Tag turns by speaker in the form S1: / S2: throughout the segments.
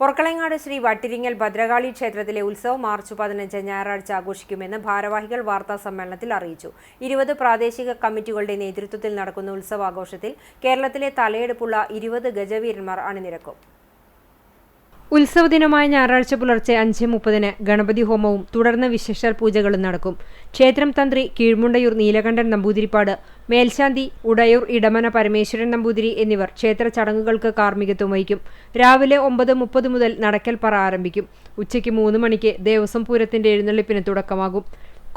S1: പൊറക്കളങ്ങാട് ശ്രീ വട്ടിരിങ്ങൽ ഭദ്രകാളി ക്ഷേത്രത്തിലെ ഉത്സവം മാർച്ച് 15 ഞായറാഴ്ച ആഘോഷിക്കുമെന്ന് ഭാരവാഹികൾ വാർത്താസമ്മേളനത്തിൽ അറിയിച്ചു. 20 പ്രാദേശിക കമ്മിറ്റികളുടെ നേതൃത്വത്തിൽ നടക്കുന്ന ഉത്സവാഘോഷത്തിൽ കേരളത്തിലെ തലയെടുപ്പുള്ള 20 ഗജവീരന്മാർ അണിനിരക്കും. ഉത്സവദിനമായ ഞായറാഴ്ച പുലർച്ചെ 5:30 ഗണപതി ഹോമവും തുടർന്ന് വിശേഷാൽ പൂജകളും നടക്കും. ക്ഷേത്രം തന്ത്രി കീഴ്മുണ്ടയൂർ നീലകണ്ഠൻ നമ്പൂതിരിപ്പാട്, മേൽശാന്തി ഉടയൂർ ഇടമന പരമേശ്വരൻ നമ്പൂതിരി എന്നിവർ ക്ഷേത്ര ചടങ്ങുകൾക്ക് കാർമ്മികത്വം വഹിക്കും. രാവിലെ 9:30 മുതൽ നടക്കൽപ്പറ ആരംഭിക്കും. ഉച്ചയ്ക്ക് 3 മണിക്ക് ദേവസ്വം പൂരത്തിന്റെ എഴുന്നള്ളിപ്പിന് തുടക്കമാകും.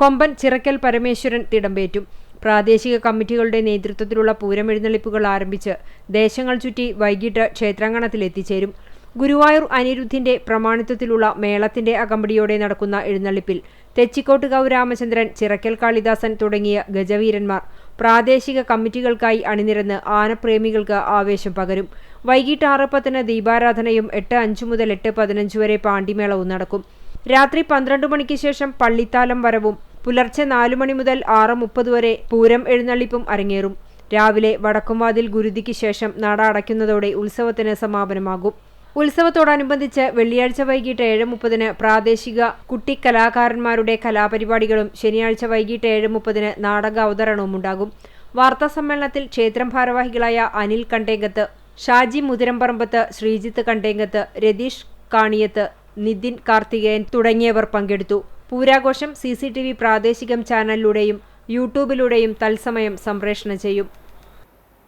S1: കൊമ്പൻ ചിറക്കൽ പരമേശ്വരൻ തിടമ്പേറ്റും. പ്രാദേശിക കമ്മിറ്റികളുടെ നേതൃത്വത്തിലുള്ള പൂരമെഴുന്നള്ളിപ്പുകൾ ആരംഭിച്ച് ദേശങ്ങൾ ചുറ്റി വൈകിട്ട് ക്ഷേത്രാങ്കണത്തിൽ എത്തിച്ചേരും. ഗുരുവായൂർ അനിരുദ്ധിന്റെ പ്രമാണിത്വത്തിലുള്ള മേളത്തിന്റെ അകമ്പടിയോടെ നടക്കുന്ന എഴുന്നള്ളിപ്പിൽ തെച്ചിക്കോട്ടുകാവ് രാമചന്ദ്രൻ, ചിറക്കൽ കാളിദാസൻ തുടങ്ങിയ ഗജവീരന്മാർ പ്രാദേശിക കമ്മിറ്റികൾക്കായി അണിനിരന്ന് ആനപ്രേമികൾക്ക് ആവേശം പകരും. വൈകിട്ട് 6:10 ദീപാരാധനയും 8:05 മുതൽ 8:15 വരെ പാണ്ടിമേളവും നടക്കും. രാത്രി 12 മണിക്ക് ശേഷം പള്ളിത്താലം വരവും പുലർച്ചെ 4 മണി മുതൽ 6:30 വരെ പൂരം എഴുന്നള്ളിപ്പും അരങ്ങേറും. രാവിലെ വടക്കുംവാതിൽ ഗുരുതിക്ക് ശേഷം നട അടയ്ക്കുന്നതോടെ ഉത്സവത്തിന് സമാപനമാകും. ഉത്സവത്തോടനുബന്ധിച്ച് വെള്ളിയാഴ്ച വൈകിട്ട് 7:30 പ്രാദേശിക കുട്ടിക്കലാകാരന്മാരുടെ കലാപരിപാടികളും ശനിയാഴ്ച വൈകിട്ട് 7:30 നാടക അവതരണവും ഉണ്ടാകും. വാർത്താസമ്മേളനത്തിൽ ക്ഷേത്രം ഭാരവാഹികളായ അനിൽ കണ്ടേങ്കത്ത്, ഷാജി മുതിരമ്പറമ്പത്ത്, ശ്രീജിത്ത് കണ്ടേങ്കത്ത്, രതീഷ് കാണിയത്ത്, നിതിൻ കാർത്തികേയൻ തുടങ്ങിയവർ പങ്കെടുത്തു. പൂരാഘോഷം CCTV പ്രാദേശികം ചാനലിലൂടെയും യൂട്യൂബിലൂടെയും തത്സമയം സംപ്രേഷണം ചെയ്യും.